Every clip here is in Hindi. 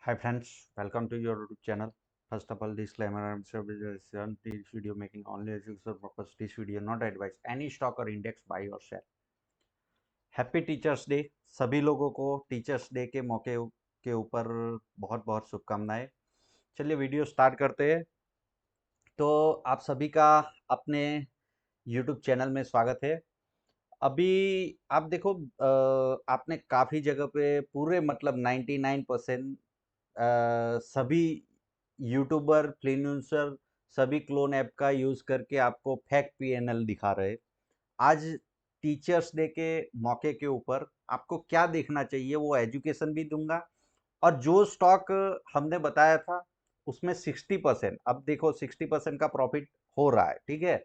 Hi friends, welcome to your YouTube channel. First of all, disclaimer: I'm sure this video making only educational purpose. This video not advise any stock or index buy or sell. Happy teachers day. सभी लोगों को टीचर्स डे के मौके के ऊपर बहुत बहुत शुभकामनाएं। चलिए वीडियो स्टार्ट करते हैं। तो आप सभी का अपने YouTube चैनल में स्वागत है। अभी आप देखो, आपने काफ़ी जगह पे पूरे मतलब 99% सभी यूट्यूबर फ्रीलांसर सभी क्लोन ऐप का यूज़ करके आपको फेक पीएनएल दिखा रहे। आज टीचर्स डे के मौके के ऊपर आपको क्या देखना चाहिए वो एजुकेशन भी दूंगा। और जो स्टॉक हमने बताया था उसमें 60%, अब देखो 60% का प्रॉफिट हो रहा है, ठीक है।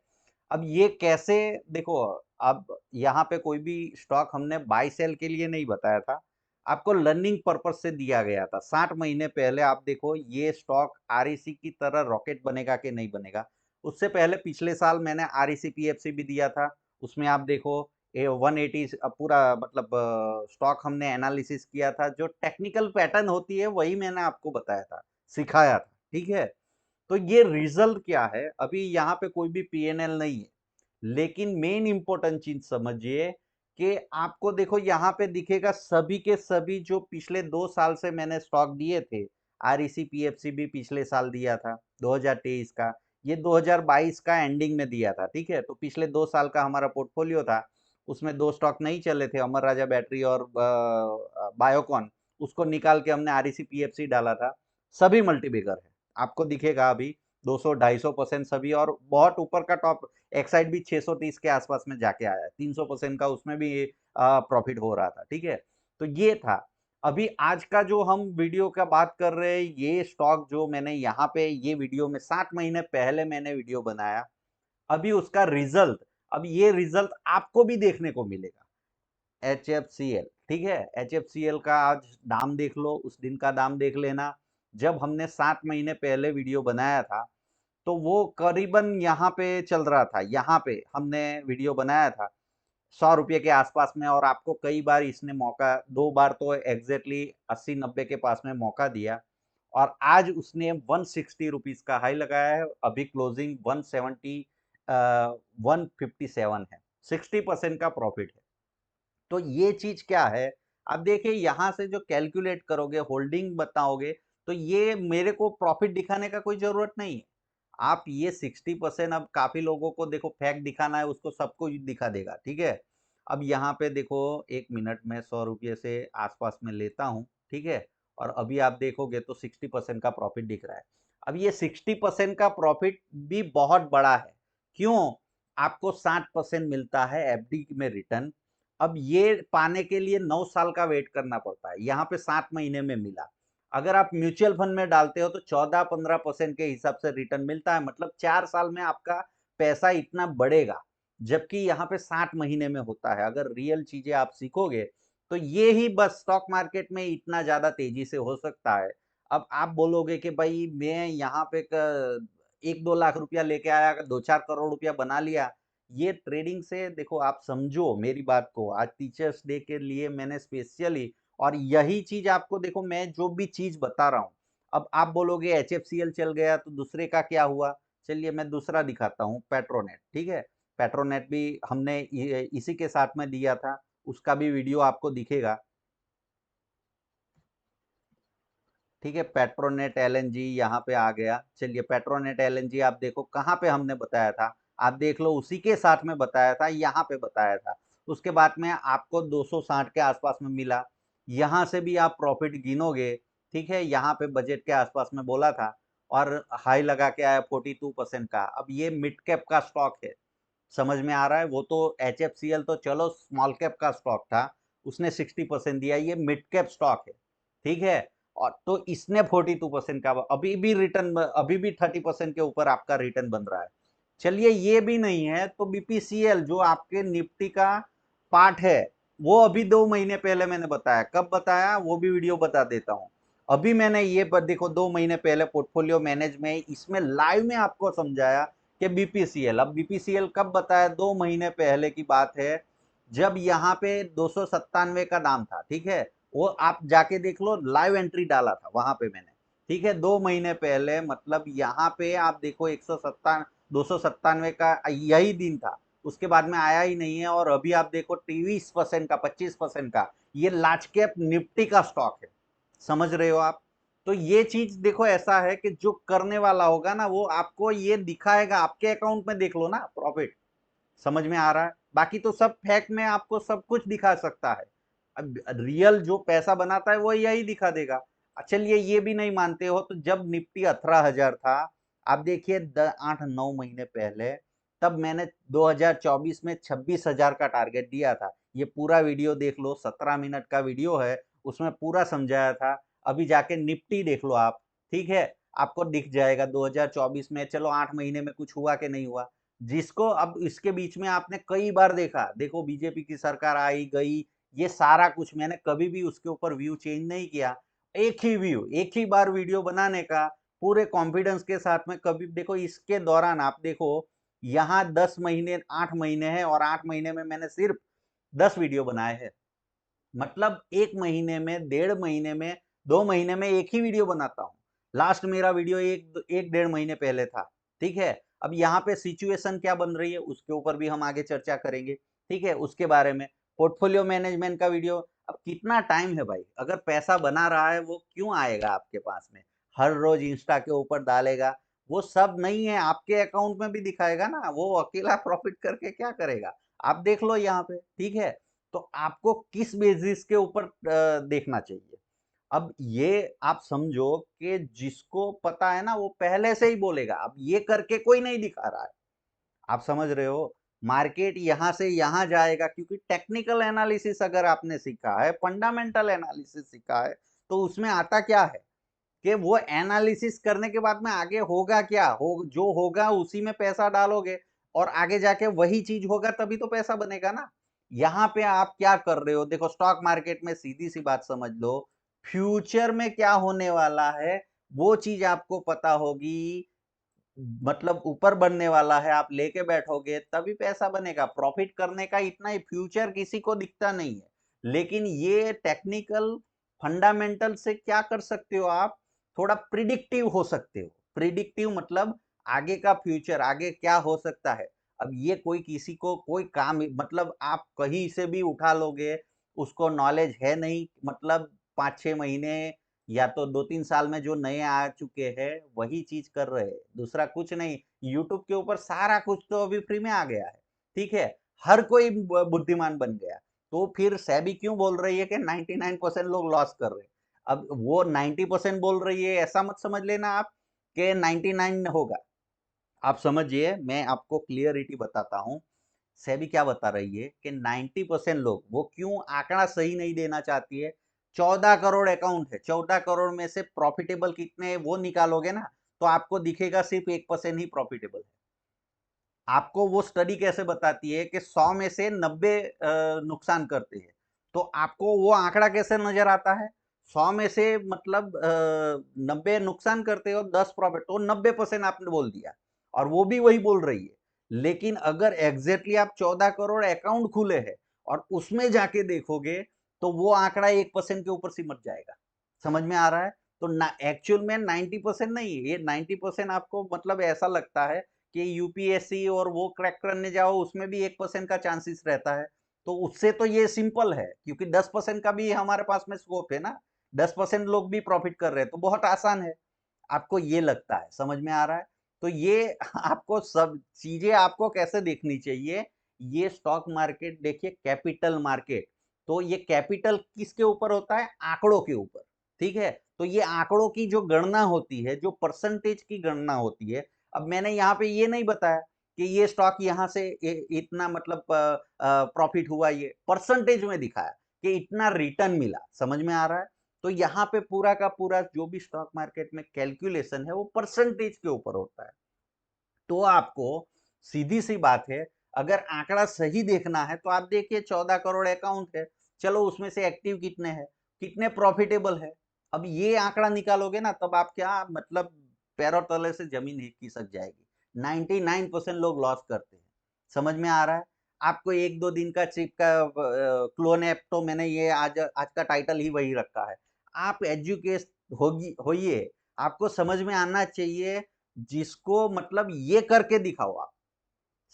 अब ये कैसे, देखो, अब यहाँ पे कोई भी स्टॉक हमने बाय सेल के लिए नहीं बताया था, आपको लर्निंग पर्पस से दिया गया था। 60 महीने पहले आप देखो ये स्टॉक आरईसी की तरह रॉकेट बनेगा कि नहीं बनेगा। उससे पहले पिछले साल मैंने आरईसी पीएफसी भी दिया था। उसमें आप देखो 180 पूरा मतलब स्टॉक हमने एनालिसिस किया था। जो टेक्निकल पैटर्न होती है वही मैंने आपको बताया था, सिखाया था, ठीक है। तो ये रिजल्ट क्या है, अभी यहाँ पे कोई भी पीएनएल नहीं है, लेकिन मेन इंपॉर्टेंट चीज समझिए कि आपको देखो यहाँ पे दिखेगा सभी के सभी जो पिछले 2 साल से मैंने स्टॉक दिए थे। आरईसी पीएफसी भी पिछले साल दिया था 2023 का, ये 2022 का एंडिंग में दिया था, ठीक है। तो पिछले 2 साल का हमारा पोर्टफोलियो था, उसमें 2 स्टॉक नहीं चले थे, अमर राजा बैटरी और बायोकॉन। उसको निकाल के हमने आरईसी पीएफसी डाला था। सभी मल्टीबैगर है, आपको दिखेगा अभी 200-250% सभी, और बहुत ऊपर का टॉप एक्साइड भी 630 के आसपास में जाके आया है। 300% का उसमें भी प्रॉफिट हो रहा था, ठीक है। तो ये था। अभी आज का जो हम वीडियो का बात कर रहे हैं, ये स्टॉक जो मैंने यहाँ पे ये वीडियो में 60 महीने पहले मैंने वीडियो बनाया, अभी उसका रिजल्ट, अब ये रिजल्ट आपको भी देखने को मिलेगा। HFCL, ठीक है। HFCL का आज दाम देख लो, उस दिन का दाम देख लेना। जब हमने 7 महीने पहले वीडियो बनाया था तो वो करीबन यहाँ पे चल रहा था, यहाँ पे हमने वीडियो बनाया था 100 रुपये के आसपास में। और आपको कई बार इसने मौका, 2 बार तो एग्जैक्टली 80-90 के पास में मौका दिया, और आज उसने 160 रुपीज का हाई लगाया है। अभी क्लोजिंग 157 है, 60% का प्रॉफिट है। तो ये चीज क्या है, अब देखिए यहाँ से जो कैलकुलेट करोगे, होल्डिंग बताओगे, तो ये मेरे को प्रॉफिट दिखाने का कोई जरूरत नहीं है। आप ये 60%, अब काफी लोगों को देखो फैक्ट दिखाना है, उसको सब कुछ दिखा देगा, ठीक है। अब यहाँ पे देखो, 1 मिनट में 100 रुपये से आसपास में लेता हूँ, ठीक है। और अभी आप देखोगे तो 60% का प्रॉफिट दिख रहा है। अब ये 60% का प्रॉफिट भी बहुत बड़ा है। क्यों? आपको 60% मिलता है एफडी में रिटर्न। अब ये पाने के लिए 9 साल का वेट करना पड़ता है, यहाँ पे 7 महीने में मिला। अगर आप म्यूचुअल फंड में डालते हो तो 14-15% के हिसाब से रिटर्न मिलता है, मतलब 4 साल में आपका पैसा इतना बढ़ेगा। जबकि यहाँ पे 60 महीने में होता है। अगर रियल चीजें आप सीखोगे तो ये ही बस स्टॉक मार्केट में इतना ज्यादा तेजी से हो सकता है। अब आप बोलोगे कि भाई मैं यहाँ पे 1-2 लाख रुपया लेके आया, 2-4 करोड़ रुपया बना लिया। ये ट्रेडिंग से, देखो आप समझो मेरी बात को, आज टीचर्स डे के लिए मैंने स्पेशली, और यही चीज आपको देखो, मैं जो भी चीज बता रहा हूँ, अब आप बोलोगे एचएफसीएल चल गया तो दूसरे का क्या हुआ। चलिए मैं दूसरा दिखाता हूँ, पेट्रोनेट, ठीक है। पेट्रोनेट भी हमने इसी के साथ में दिया था, उसका भी वीडियो आपको दिखेगा, ठीक है। पेट्रोनेट एलएनजी यहाँ पे आ गया। चलिए पेट्रोनेट एलएनजी आप देखो कहाँ पे हमने बताया था, आप देख लो, उसी के साथ में बताया था, यहाँ पे बताया था। उसके बाद में आपको 260 के आसपास में मिला। यहाँ से भी आप प्रॉफिट गिनोगे, ठीक है। यहाँ पे बजट के आसपास में बोला था, और हाई लगा के आया 42% का। अब ये मिड कैप का स्टॉक है, समझ में आ रहा है। वो तो HFCL तो चलो स्मॉल कैप का स्टॉक था, उसने 60% दिया, ये मिड कैप स्टॉक है, ठीक है। और तो इसने 42% का, अभी भी रिटर्न, अभी भी 30% के ऊपर आपका रिटर्न बन रहा है। चलिए ये भी नहीं है तो बीपीसीएल जो आपके निफ्टी का पार्ट है, वो अभी 2 महीने पहले मैंने बताया, कब बताया वो भी वीडियो बता देता हूँ। अभी मैंने ये पर देखो 2 महीने पहले पोर्टफोलियो मैनेज में इसमें लाइव में आपको समझाया कि बीपीसीएल, अब बीपीसीएल कब बताया, 2 महीने पहले की बात है, जब यहाँ पे 297 का दाम था, ठीक है। वो आप जाके देख लो, लाइव एंट्री डाला था वहां पे मैंने, ठीक है, 2 महीने पहले, मतलब यहाँ पे आप देखो 297 का यही दिन था, उसके बाद में आया ही नहीं है। और अभी आप देखो 23% का, 25% का, ये लार्ज कैप निफ्टी का स्टॉक है, समझ रहे हो आप। तो ये चीज देखो, ऐसा है कि जो करने वाला होगा ना, वो आपको ये दिखाएगा, आपके अकाउंट में देख लो ना प्रॉफिट, समझ में आ रहा है। बाकी तो सब फेक में आपको सब कुछ दिखा सकता है, अब रियल जो पैसा बनाता है वो यही दिखा देगा। चलिए ये भी नहीं मानते हो, तो जब निफ्टी 18,000 था, आप देखिए 8-9 महीने पहले, तब मैंने 2024 में 26,000 का टारगेट दिया था। ये पूरा वीडियो देख लो, 17 मिनट का वीडियो है, उसमें पूरा समझाया था। अभी जाके निफ्टी देख लो आप, ठीक है, आपको दिख जाएगा 2024 में, चलो 8 महीने में कुछ हुआ कि नहीं हुआ। जिसको अब इसके बीच में आपने कई बार देखा, देखो बीजेपी की सरकार आई गई, ये सारा कुछ मैंने कभी भी उसके ऊपर व्यू चेंज नहीं किया। एक ही व्यू, एक ही बार वीडियो बनाने का, पूरे कॉन्फिडेंस के साथ में। कभी देखो इसके दौरान आप देखो, यहाँ 10 महीने 8 महीने है, और 8 महीने में मैंने सिर्फ 10 वीडियो बनाए हैं। मतलब 1 महीने में, 1.5 महीने में, 2 महीने में एक ही वीडियो बनाता हूँ। लास्ट मेरा वीडियो एक 1.5 महीने पहले था, ठीक है। अब यहाँ पे सिचुएशन क्या बन रही है उसके ऊपर भी हम आगे चर्चा करेंगे, ठीक है, उसके बारे में। पोर्टफोलियो मैनेजमेंट का वीडियो, अब कितना टाइम है भाई, अगर पैसा बना रहा है वो क्यों आएगा आपके पास में, हर रोज इंस्टा के ऊपर डालेगा, वो सब नहीं है, आपके अकाउंट में भी दिखाएगा ना, वो अकेला प्रॉफिट करके क्या करेगा, आप देख लो यहाँ पे, ठीक है। तो आपको किस बेसिस के ऊपर देखना चाहिए। अब ये आप समझो कि जिसको पता है ना वो पहले से ही बोलेगा, अब ये करके कोई नहीं दिखा रहा है, आप समझ रहे हो। मार्केट यहां से यहां जाएगा, क्योंकि टेक्निकल एनालिसिस अगर आपने सीखा है, फंडामेंटल एनालिसिस सीखा है, तो उसमें आता क्या है कि वो एनालिसिस करने के बाद में आगे होगा क्या, जो होगा उसी में पैसा डालोगे, और आगे जाके वही चीज होगा, तभी तो पैसा बनेगा ना। यहाँ पे आप क्या कर रहे हो, देखो स्टॉक मार्केट में सीधी सी बात समझ लो, फ्यूचर में क्या होने वाला है वो चीज आपको पता होगी, मतलब ऊपर बढ़ने वाला है, आप लेके बैठोगे तभी पैसा बनेगा। प्रॉफिट करने का इतना ही फ्यूचर किसी को दिखता नहीं है, लेकिन ये टेक्निकल फंडामेंटल से क्या कर सकते हो आप, थोड़ा प्रिडिक्टिव हो सकते हो। प्रिडिक्टिव मतलब आगे का फ्यूचर, आगे क्या हो सकता है। अब ये कोई किसी को कोई काम, मतलब आप कहीं से भी उठा लोगे, उसको नॉलेज है नहीं, मतलब 5-6 महीने या तो 2-3 साल में जो नए आ चुके हैं वही चीज कर रहे हैं, दूसरा कुछ नहीं। यूट्यूब के ऊपर सारा कुछ तो अभी फ्री में आ गया है, ठीक है, हर कोई बुद्धिमान बन गया। तो फिर सेबी क्यों बोल रही है कि 99% लोग लॉस कर रहे हैं। अब वो 90% बोल रही है, ऐसा मत समझ लेना आप कि 99 होगा। आप समझिए, मैं आपको क्लियरिटी बताता हूँ। सेबी क्या बता रही है कि 90% लोग, वो क्यों आंकड़ा सही नहीं देना चाहती है। 14 करोड़ अकाउंट है, 14 करोड़ में से प्रॉफिटेबल कितने वो निकालोगे ना, तो आपको दिखेगा सिर्फ 1% ही प्रॉफिटेबल है। आपको वो स्टडी कैसे बताती है कि 100 में से 90 नुकसान करते हैं, तो आपको वो आंकड़ा कैसे नजर आता है। 100 में से मतलब 90 नुकसान करते हो, 10 प्रॉफिट, तो 90% आपने बोल दिया, और वो भी वही बोल रही है। लेकिन अगर एग्जैक्टली आप 14 करोड़ अकाउंट खुले हैं और उसमें जाके देखोगे, तो वो आंकड़ा 1% के ऊपर सिमट जाएगा, समझ में आ रहा है। तो ना एक्चुअल में 90% नहीं है, ये 90% आपको मतलब ऐसा लगता है कि यूपीएससी और वो क्रैक करने जाओ, उसमें भी 1% का चांसेस रहता है। तो उससे तो ये सिंपल है, क्योंकि 10% का भी हमारे पास में स्कोप है ना, 10% लोग भी प्रॉफिट कर रहे हैं, तो बहुत आसान है। आपको ये लगता है, समझ में आ रहा है। तो ये आपको सब चीजें आपको कैसे देखनी चाहिए। ये स्टॉक मार्केट देखिए कैपिटल मार्केट, तो ये कैपिटल किसके ऊपर होता है, आंकड़ों के ऊपर, ठीक है। तो ये आंकड़ों की जो गणना होती है, जो परसेंटेज की गणना होती है। अब मैंने यहाँ पे ये नहीं बताया कि ये स्टॉक यहाँ से इतना मतलब प्रॉफिट हुआ, ये परसेंटेज में दिखाया कि इतना रिटर्न मिला, समझ में आ रहा है। तो यहाँ पे पूरा का पूरा जो भी स्टॉक मार्केट में कैलकुलेशन है वो परसेंटेज के ऊपर होता है। तो आपको सीधी सी बात है, अगर आंकड़ा सही देखना है तो आप देखिए 14 करोड़ अकाउंट है, चलो उसमें से एक्टिव कितने हैं, कितने प्रॉफिटेबल है। अब ये आंकड़ा निकालोगे ना, तब आप क्या मतलब पैरों तले से जमीन खिसक जाएगी। 99% लोग लॉस करते हैं, समझ में आ रहा है। आपको 1-2 दिन का चिप का क्लोन ऐप, तो मैंने ये आज आज का टाइटल ही वही रखा है। आप एजुकेट होइए, आपको समझ में आना चाहिए, जिसको मतलब ये करके दिखाओ आप।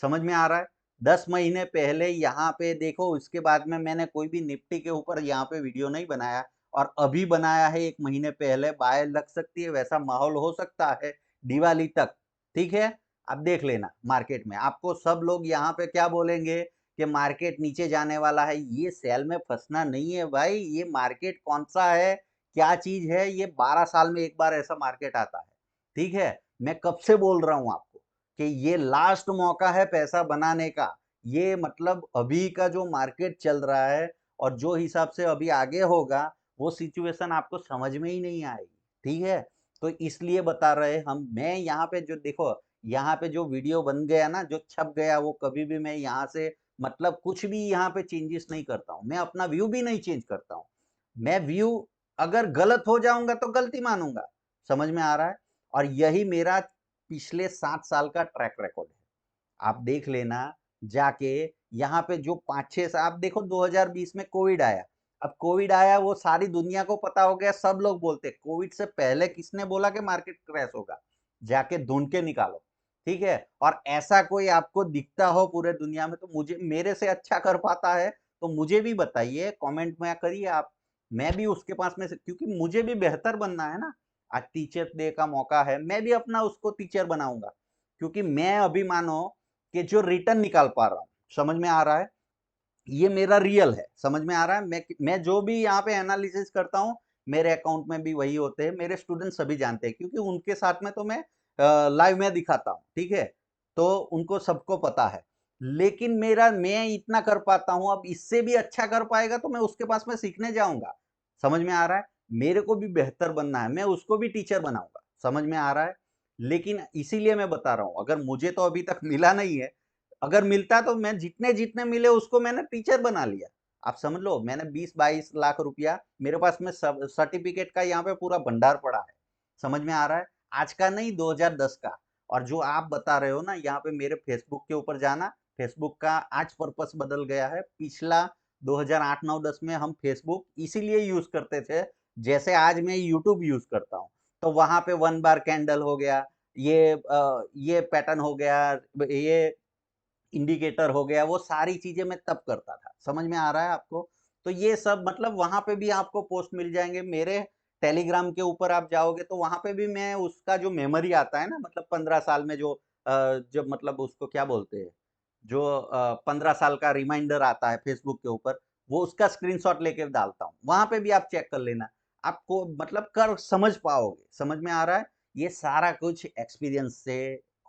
समझ में आ रहा है? 10 महीने पहले यहाँ पे देखो, उसके बाद में मैंने कोई भी निफ्टी के ऊपर यहाँ पे वीडियो नहीं बनाया, और अभी बनाया है 1 महीने पहले। बाय लग सकती है, वैसा माहौल हो सकता है दिवाली तक, ठीक है? आप देख लेना मार्केट में, आपको सब लोग यहाँ पे क्या बोलेंगे कि मार्केट नीचे जाने वाला है। ये सेल में फंसना नहीं है भाई, ये मार्केट कौन सा है, क्या चीज है, ये 12 साल में एक बार ऐसा मार्केट आता है, ठीक है? मैं कब से बोल रहा हूँ आपको कि ये लास्ट मौका है पैसा बनाने का। ये मतलब अभी का जो मार्केट चल रहा है और जो हिसाब से अभी आगे होगा, वो सिचुएशन आपको समझ में ही नहीं आएगी, ठीक है? तो इसलिए बता रहे हम, मैं यहाँ पे जो देखो, यहाँ पे जो वीडियो बन गया ना, जो छप गया, वो कभी भी मैं यहाँ से मतलब कुछ भी यहाँ पे चेंजेस नहीं करता हूँ। मैं अपना व्यू भी नहीं चेंज करता हूँ। मैं व्यू अगर गलत हो जाऊंगा तो गलती मानूंगा। समझ में आ रहा है? और यही मेरा पिछले 7 साल का ट्रैक रिकॉर्ड है। आप देख लेना जाके, यहाँ पे जो 5-6 साल, आप देखो 2020 में कोविड आया। अब कोविड आया, वो सारी दुनिया को पता हो गया, सब लोग बोलते कोविड से पहले किसने बोला कि मार्केट क्रैश होगा, जाके ढूंढ के निकालो, ठीक है? और ऐसा कोई आपको दिखता हो पूरे दुनिया में, तो मुझे मेरे से अच्छा कर पाता है तो मुझे भी बताइए, कमेंट में करिए आप। मैं भी उसके पास में से, क्योंकि मुझे भी बेहतर बनना है ना। आज टीचर डे का मौका है, मैं भी अपना उसको टीचर बनाऊंगा, क्योंकि मैं अभी मानो कि जो रिटर्न निकाल पा रहा हूँ, समझ में आ रहा है, ये मेरा रियल है। समझ में आ रहा है? मैं जो भी यहाँ पे एनालिसिस करता हूँ, मेरे अकाउंट में भी वही होते हैं, मेरे स्टूडेंट सभी जानते हैं, क्योंकि उनके साथ में तो मैं लाइव में दिखाता हूँ, ठीक है? तो उनको सबको पता है। लेकिन मेरा, मैं इतना कर पाता हूँ, अब इससे भी अच्छा कर पाएगा तो मैं उसके पास में सीखने जाऊंगा। समझ में आ रहा है? मेरे को भी बेहतर बनना है, मैं उसको भी टीचर बनाऊंगा। समझ में आ रहा है? लेकिन इसीलिए मैं बता रहा हूँ, अगर मुझे तो अभी तक मिला नहीं है, अगर मिलता तो मैं जितने जितने मिले उसको मैंने टीचर बना लिया। आप समझ लो, मैंने 20-22 लाख रुपया, मेरे पास में सब सर्टिफिकेट का यहाँ पे पूरा भंडार पड़ा है। समझ में आ रहा है? आज का नहीं, 2010 का। और जो आप बता रहे हो ना, यहाँ पे मेरे फेसबुक के ऊपर जाना, फेसबुक का आज पर्पस बदल गया है। पिछला 2008-9-10 में हम फेसबुक इसीलिए यूज करते थे, जैसे आज मैं यूट्यूब यूज करता हूँ। तो वहां पे 1 बार कैंडल हो गया, ये पैटर्न हो गया, ये इंडिकेटर हो गया, वो सारी चीजें मैं तब करता था। समझ में आ रहा है आपको? तो ये सब मतलब वहां पे भी आपको पोस्ट मिल जाएंगे। मेरे टेलीग्राम के ऊपर आप जाओगे तो वहां पे भी मैं उसका जो मेमोरी आता है ना, मतलब 15 साल में जो जब मतलब उसको क्या बोलते हैं, जो 15 साल का रिमाइंडर आता है फेसबुक के ऊपर, वो उसका स्क्रीनशॉट लेके डालता हूँ। वहां पे भी आप चेक कर लेना, आपको मतलब कर समझ पाओगे। समझ में आ रहा है? ये सारा कुछ एक्सपीरियंस से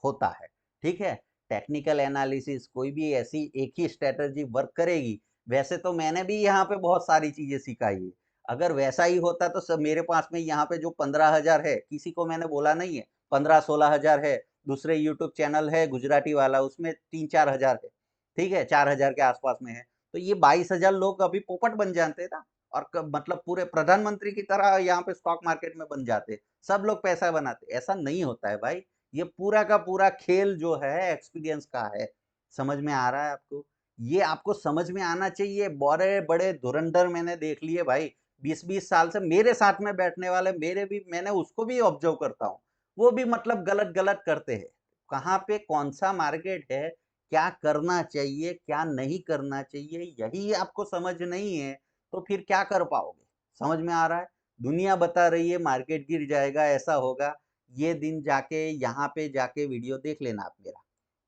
होता है, ठीक है? टेक्निकल एनालिसिस कोई भी ऐसी एक ही स्ट्रेटजी वर्क करेगी। वैसे तो मैंने भी यहाँ पे बहुत सारी चीजें सिखाई है। अगर वैसा ही होता तो सब मेरे पास में यहाँ पे जो 15,000 है, किसी को मैंने बोला नहीं है, 15-16 हजार है। दूसरे यूट्यूब चैनल है गुजराती वाला, उसमें 3-4 हजार है, ठीक है, 4 हजार के आसपास में है। तो ये 22,000 लोग अभी पोपट बन जाते ना, और मतलब पूरे प्रधानमंत्री की तरह यहाँ पे स्टॉक मार्केट में बन जाते, सब लोग पैसा बनाते। ऐसा नहीं होता है भाई, ये पूरा का पूरा खेल जो है एक्सपीरियंस का है। समझ में आ रहा है आपको? ये आपको समझ में आना चाहिए। बड़े बड़े धुरंधर मैंने देख लिए भाई, 20-20 साल से मेरे साथ में बैठने वाले, मेरे भी, मैंने उसको भी ऑब्जर्व करता हूँ, वो भी मतलब गलत गलत करते हैं। कहाँ पे कौन सा मार्केट है, क्या करना चाहिए, क्या नहीं करना चाहिए, यही आपको समझ नहीं है तो फिर क्या कर पाओगे? समझ में आ रहा है? दुनिया बता रही है मार्केट गिर जाएगा, ऐसा होगा। ये दिन जाके यहाँ पे जाके वीडियो देख लेना आप मेरा,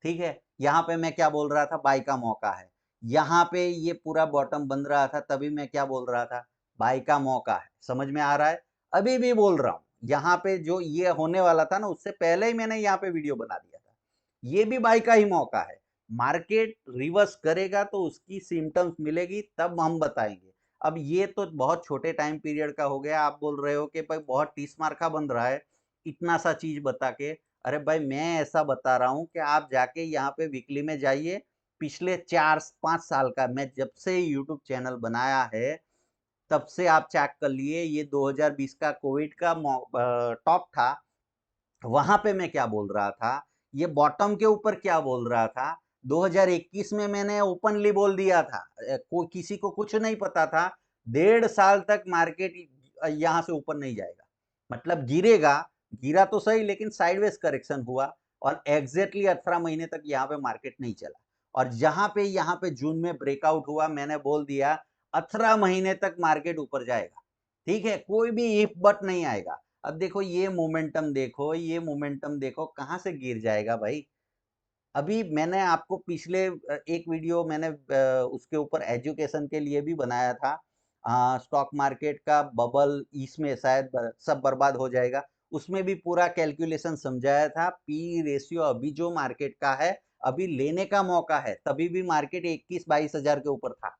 ठीक है? यहाँ पे मैं क्या बोल रहा था, बाई का मौका है। यहाँ पे ये पूरा बॉटम बन रहा था, तभी मैं क्या बोल रहा था, बाई का मौका है। समझ में आ रहा है? अभी भी बोल रहा हूँ, यहाँ पे जो ये होने वाला था ना, उससे पहले ही मैंने यहाँ पे वीडियो बना दिया था। ये भी बाई का ही मौका है। मार्केट रिवर्स करेगा तो उसकी सिम्टम्स मिलेगी, तब हम बताएंगे। अब ये तो बहुत छोटे टाइम पीरियड का हो गया, आप बोल रहे हो कि भाई बहुत टीस मार्का बन रहा है इतना सा चीज बता के। अरे भाई, मैं ऐसा बता रहा हूँ कि आप जाके यहाँ पे वीकली में जाइए। पिछले 4-5 साल का, मैं जब से यूट्यूब चैनल बनाया है, तब से आप चेक कर लिए। ये 2020 का कोविड का टॉप था, वहां पे मैं क्या बोल रहा था, ये बॉटम के ऊपर क्या बोल रहा था, 2021 में मैंने ओपनली बोल दिया था, कोई किसी को कुछ नहीं पता था, 1.5 साल तक मार्केट यहाँ से ऊपर नहीं जाएगा, मतलब गिरेगा, गिरा तो सही लेकिन साइडवेज करेक्शन हुआ और एग्जैक्टली 18 महीने तक यहाँ पे मार्केट नहीं चला। और जहां पे यहाँ पे जून में ब्रेकआउट हुआ, मैंने बोल दिया 18 महीने तक मार्केट ऊपर जाएगा, ठीक है, कोई भी इफ बट नहीं आएगा। अब देखो ये मोमेंटम देखो, ये मोमेंटम देखो कहां से गिर जाएगा भाई। अभी मैंने आपको पिछले एक वीडियो मैंने उसके ऊपर एजुकेशन के लिए भी बनाया था, स्टॉक मार्केट का बबल इसमें शायद सब बर्बाद हो जाएगा, उसमें भी पूरा कैलकुलेशन समझाया था। पी रेशियो अभी जो मार्केट का है, अभी लेने का मौका है, तभी भी मार्केट 21-22 हजार के ऊपर था,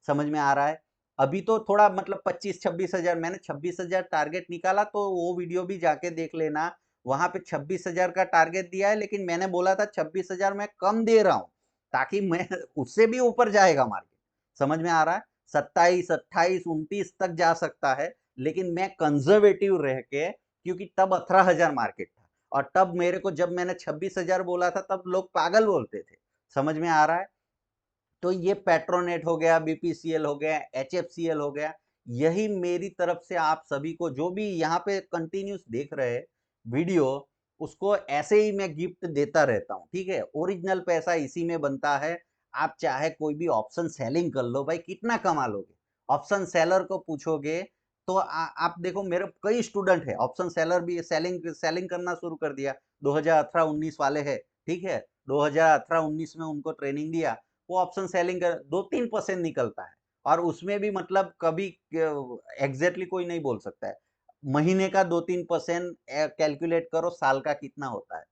समझ में आ रहा है। अभी तो थोड़ा मतलब 25-26 हजार, मैंने 26 हजार टारगेट निकाला, तो वो वीडियो भी जाके देख लेना, वहां पे 26 हजार का टारगेट दिया है, लेकिन मैंने बोला था 26 हजार मैं कम दे रहा हूं, ताकि मैं उससे भी ऊपर जाएगा मार्केट, समझ में आ रहा है। 27, 28, 29 तक जा सकता है, लेकिन मैं कंजर्वेटिव रह के, क्योंकि तब 18 हजार मार्केट था, और तब मेरे को जब मैंने 26 हजार बोला था तब लोग पागल बोलते थे, समझ में आ रहा है। तो ये पेट्रोनेट हो गया, बीपीसीएल हो गया, एचएफसीएल हो गया, यही मेरी तरफ से आप सभी को जो भी यहाँ पे कंटिन्यूस देख रहे हैं वीडियो, उसको ऐसे ही मैं गिफ्ट देता रहता हूँ, ठीक है। ओरिजिनल पैसा इसी में बनता है। आप चाहे कोई भी ऑप्शन सेलिंग कर लो भाई, कितना कमा लोगे। ऑप्शन सेलर को पूछोगे तो आप देखो, मेरे कई स्टूडेंट है ऑप्शन सेलर भी, सेलिंग सेलिंग करना शुरू कर दिया, 2018-19 वाले है, ठीक है। 2018-19 में उनको ट्रेनिंग दिया, वो ऑप्शन सेलिंग कर 2-3% निकलता है, और उसमें भी मतलब कभी एग्जैक्टली कोई नहीं बोल सकता है। महीने का 2-3% कैलकुलेट करो, साल का कितना होता है,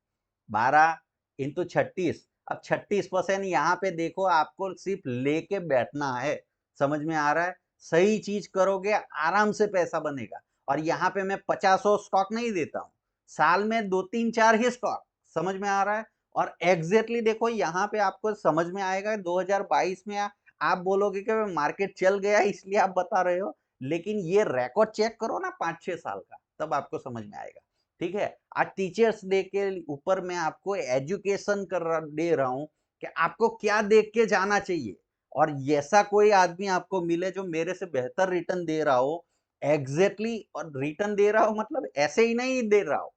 12 × 36। अब 36% यहाँ पे देखो, आपको सिर्फ लेके बैठना है, समझ में आ रहा है। सही चीज करोगे आराम से पैसा बनेगा। और यहाँ पे मैं 50 स्टॉक नहीं देता हूँ, साल में 2-3-4 ही स्टॉक, समझ में आ रहा है। और एग्जैक्टली देखो यहाँ पे आपको समझ में आएगा, 2022 में आप बोलोगे कि मार्केट चल गया इसलिए आप बता रहे हो, लेकिन ये रिकॉर्ड चेक करो ना 5-6 साल का, तब आपको समझ में आएगा, ठीक है। आज टीचर्स डे के ऊपर मैं आपको एजुकेशन दे रहा हूँ कि आपको क्या देख के जाना चाहिए, और ऐसा कोई आदमी आपको मिले जो मेरे से बेहतर रिटर्न दे रहा हो, एग्जैक्टली और रिटर्न दे रहा हो मतलब ऐसे ही नहीं दे रहा हो,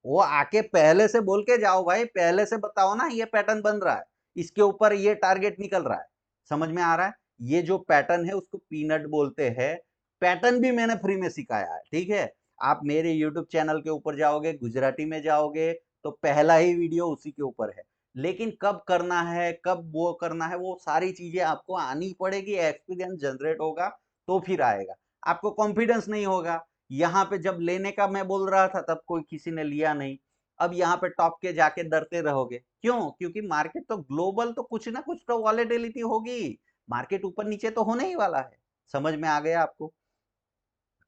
वो आके पहले से बोल के जाओ भाई, पहले से बताओ ना ये पैटर्न बन रहा है, इसके ऊपर ये टारगेट निकल रहा है, समझ में आ रहा है। ये जो पैटर्न है उसको पीनट बोलते हैं, पैटर्न भी मैंने फ्री में सिखाया है, ठीक है। आप मेरे यूट्यूब चैनल के ऊपर जाओगे, गुजराती में जाओगे, तो पहला ही वीडियो उसी के ऊपर है। लेकिन कब करना है, कब वो करना है, वो सारी चीजें आपको आनी पड़ेगी, एक्सपीरियंस जनरेट होगा तो फिर आएगा। आपको कॉन्फिडेंस नहीं होगा, यहाँ पे जब लेने का मैं बोल रहा था तब कोई किसी ने लिया नहीं, अब यहाँ पे टॉप के जाके डरते रहोगे, क्यों? क्योंकि मार्केट तो ग्लोबल, तो कुछ ना कुछ तो वॉलेटिलिटी होगी, मार्केट ऊपर नीचे तो होने ही वाला है, समझ में आ गया आपको।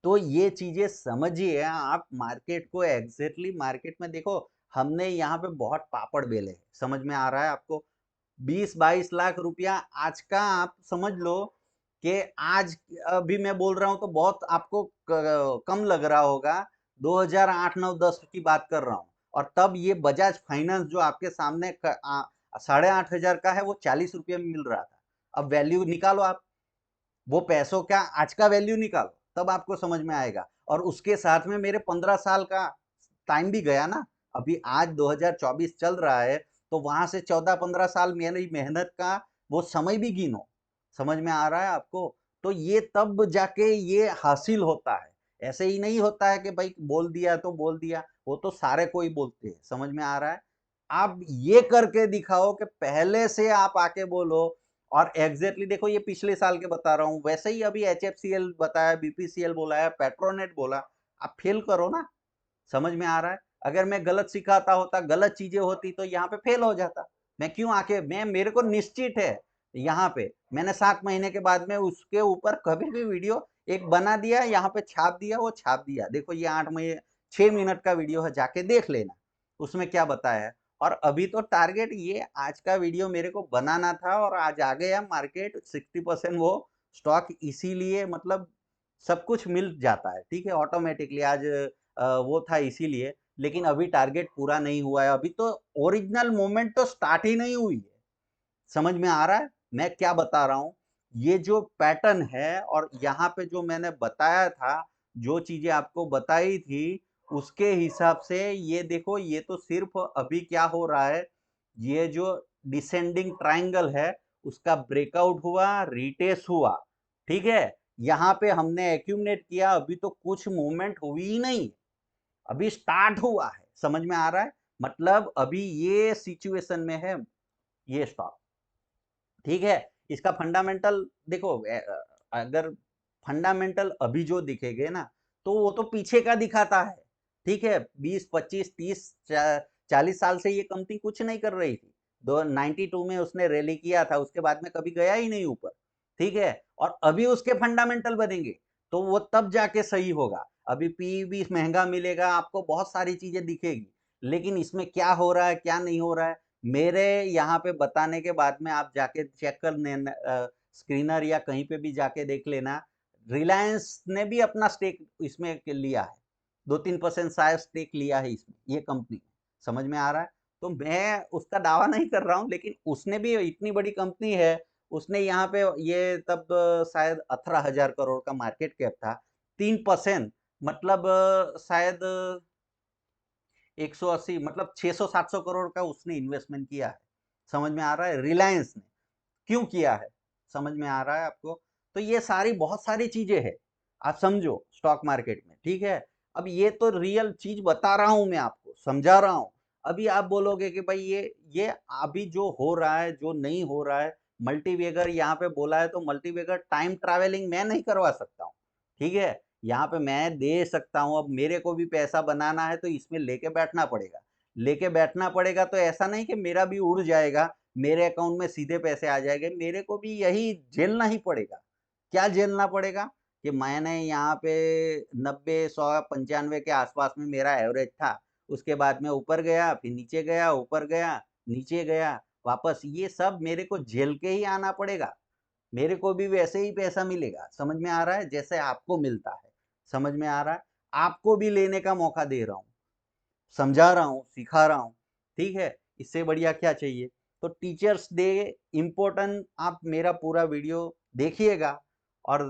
तो ये चीजें समझिए आप, मार्केट को एग्जैक्टली मार्केट में देखो, हमने यहाँ पे बहुत पापड़ बेले हैं, समझ में आ रहा है आपको। 20-22 लाख रुपया आज का, आप समझ लो कि आज अभी मैं बोल रहा हूं तो बहुत आपको कम लग रहा होगा, 2008-9-10 की बात कर रहा हूं। और तब ये बजाज फाइनेंस जो आपके सामने 8,500 का है, वो 40 रुपये में मिल रहा था। अब वैल्यू निकालो आप, वो पैसों का आज का वैल्यू निकालो, तब आपको समझ में आएगा। और उसके साथ में मेरे 15 साल का टाइम भी गया ना, अभी आज 2024 चल रहा है, तो वहां से 14-15 साल मेरी मेहनत का वो समय भी गिनो, समझ में आ रहा है आपको। तो ये तब जाके ये हासिल होता है, ऐसे ही नहीं होता है कि भाई बोल दिया तो बोल दिया, वो तो सारे कोई बोलते हैं, समझ में आ रहा है। आप ये करके दिखाओ कि पहले से आप आके बोलो। और एग्जैक्टली देखो, ये पिछले साल के बता रहा हूँ, वैसे ही अभी एचएफसीएल बताया, बीपीसीएल बोला है, पेट्रोनेट बोला, आप फेल करो ना, समझ में आ रहा है। अगर मैं गलत सिखाता होता, गलत चीजें होती, तो यहाँ पे फेल हो जाता। मैं क्यों आके, मैं मेरे को निश्चित है, यहाँ पे मैंने 7 महीने के बाद में उसके ऊपर कभी भी वीडियो एक बना दिया, यहाँ पे छाप दिया, वो छाप दिया, देखो ये 8 महीने 6 मिनट का वीडियो है, जाके देख लेना उसमें क्या बताया है। और अभी तो टारगेट ये आज का वीडियो मेरे को बनाना था, और आज आ गया मार्केट 60% वो स्टॉक, इसीलिए मतलब सब कुछ मिल जाता है, ठीक है, ऑटोमेटिकली आज वो था इसीलिए। लेकिन अभी टारगेट पूरा नहीं हुआ है, अभी तो ओरिजिनल मूवमेंट तो स्टार्ट ही नहीं हुई है, समझ में आ रहा है मैं क्या बता रहा हूं? ये जो पैटर्न है और यहाँ पे जो मैंने बताया था, जो चीजें आपको बताई थी, उसके हिसाब से ये देखो, ये तो सिर्फ अभी क्या हो रहा है, ये जो डिसेंडिंग ट्रायंगल है उसका ब्रेकआउट हुआ, रिटेस्ट हुआ, ठीक है। यहाँ पे हमने एक्यूमुलेट किया, अभी तो कुछ मूवमेंट हुई ही नहीं, अभी स्टार्ट हुआ है। समझ में आ रहा है? मतलब अभी ये सिचुएशन में है ये स्टॉक, ठीक है। इसका फंडामेंटल देखो, अगर फंडामेंटल अभी जो दिखेगे ना, तो वो तो पीछे का दिखाता है, ठीक है। 20 25 30 40 साल से ये कंपनी कुछ नहीं कर रही थी। 92 में उसने रैली किया था, उसके बाद में कभी गया ही नहीं ऊपर, ठीक है। और अभी उसके फंडामेंटल बनेंगे तो वो तब जाके सही होगा। अभी पी भी महंगा मिलेगा, आपको बहुत सारी चीजें दिखेगी, लेकिन इसमें क्या हो रहा है क्या नहीं हो रहा है, मेरे यहाँ पे बताने के बाद में आप जाके चेक कर लेना, स्क्रीनर या कहीं पे भी जाके देख लेना। रिलायंस ने भी अपना स्टेक इसमें लिया है, 2-3% शायद स्टेक लिया है इसमें, ये कंपनी। समझ में आ रहा है? तो मैं उसका दावा नहीं कर रहा हूँ, लेकिन उसने भी, इतनी बड़ी कंपनी है, उसने यहाँ पे ये तब शायद 18,000 करोड़ का मार्केट कैप था, 3% मतलब शायद 180, मतलब 600-700 करोड़ का उसने इन्वेस्टमेंट किया है। समझ में आ रहा है? रिलायंस ने क्यों किया है, समझ में आ रहा है आपको? तो ये सारी बहुत सारी चीजें हैं, आप समझो स्टॉक मार्केट में, ठीक है। अब ये तो रियल चीज बता रहा हूं मैं आपको, समझा रहा हूं। अभी आप बोलोगे कि भाई ये अभी जो हो रहा है जो नहीं हो रहा है, मल्टीवेगर यहाँ पे बोला है, तो मल्टीवेगर टाइम ट्रैवलिंग मैं नहीं करवा सकता हूँ, ठीक है। यहाँ पे मैं दे सकता हूँ, अब मेरे को भी पैसा बनाना है तो इसमें लेके बैठना पड़ेगा, लेके बैठना पड़ेगा। तो ऐसा नहीं कि मेरा भी उड़ जाएगा, मेरे अकाउंट में सीधे पैसे आ जाएंगे, मेरे को भी यही झेलना ही पड़ेगा। क्या झेलना पड़ेगा कि मैंने यहाँ पे 90 100 95 के आसपास में मेरा एवरेज था, उसके बाद में ऊपर गया, फिर नीचे गया, ऊपर गया, नीचे गया, वापस, ये सब मेरे को झेल के ही आना पड़ेगा। मेरे को भी वैसे ही पैसा मिलेगा, समझ में आ रहा है, जैसे आपको मिलता है। समझ में आ रहा है? आपको भी लेने का मौका दे रहा हूँ, समझा रहा हूँ, सिखा रहा हूँ, ठीक है। इससे बढ़िया क्या चाहिए? तो टीचर्स डे इम्पोर्टेंट, आप मेरा पूरा वीडियो देखिएगा। और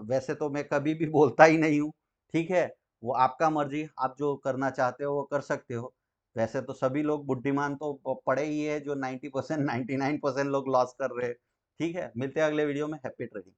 वैसे तो मैं कभी भी बोलता ही नहीं हूँ, ठीक है। वो आपका मर्जी, आप जो करना चाहते हो वो कर सकते हो। वैसे तो सभी लोग बुद्धिमान तो पड़े ही है, जो 90% 99% लोग लॉस कर रहे हैं, ठीक है। मिलते हैं अगले वीडियो में। Happy trading.